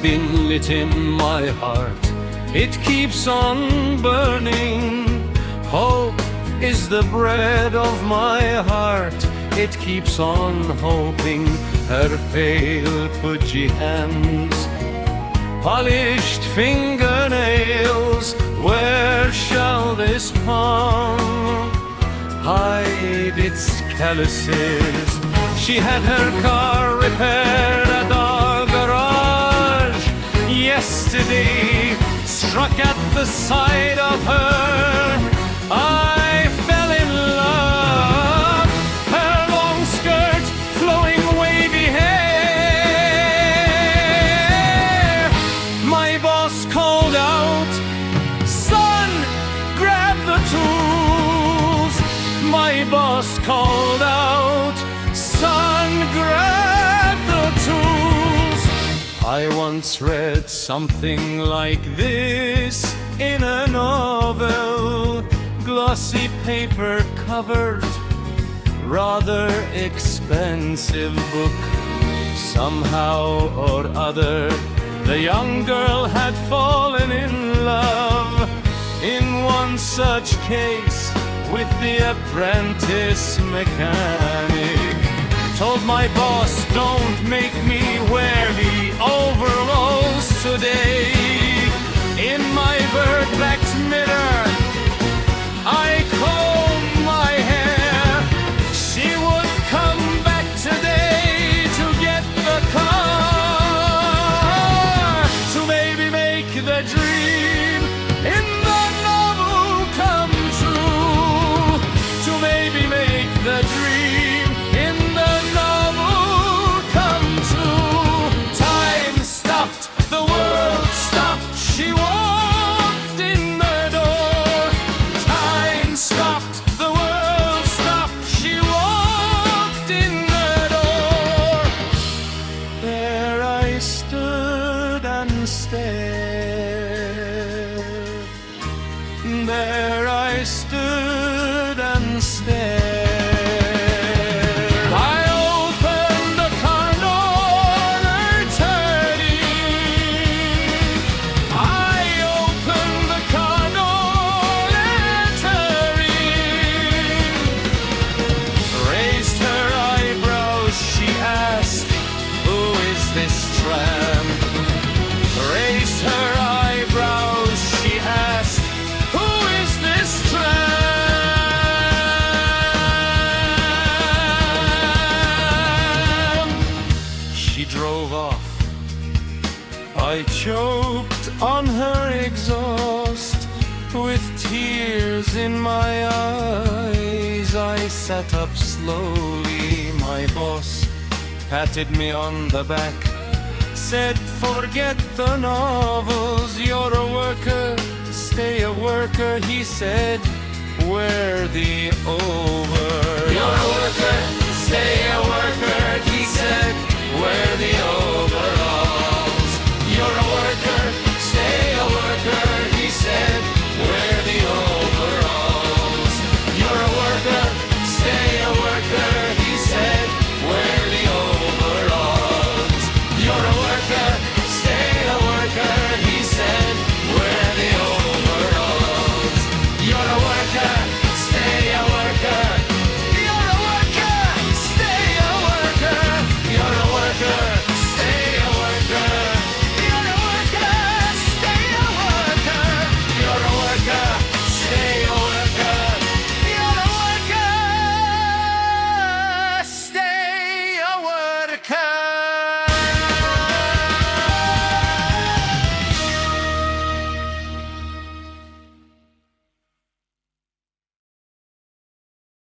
been lit in my heart. It keeps on burning. Hope is the bread of my heart. It keeps on hoping. Her pale pudgy hands, polished fingernails, where shall this palm hide its calluses? She had her car repaired at our garage yesterday. Struck at the sight of her, I fell in love. Her long skirt, flowing wavy hair. My boss called out, "Son, grab the tools." My boss called out, "Son, grab the tools." I once read something like this in a novel, glossy paper covered, rather expensive book. Somehow or other, the young girl had fallen in love, in one such case, with the apprentice mechanic. Told my boss, "Don't make me wear the overalls today." In my bird-backed mirror, I comb my hair. She would come back today to get the car, to maybe make the dream in the novel come true, to maybe make the dream in the novel come true. Time stopped, the world stopped, she walked in the door. Time stopped, the world stopped, she walked in the door. There I stood and stared. There I stood and stared. I opened the car door, turning. I opened the car door, turning. Raised her eyebrows, she asked, "Who is this tramp?" Raised her eyebrows, she asked, "Who is this tramp?" She drove off. I choked on her exhaust, with tears in my eyes. I sat up slowly. My boss patted me on the back, said, "Forget the novels, you're a worker, stay a worker." He said, "Wear the over." You're a worker, stay a worker. He said, "Wear the over."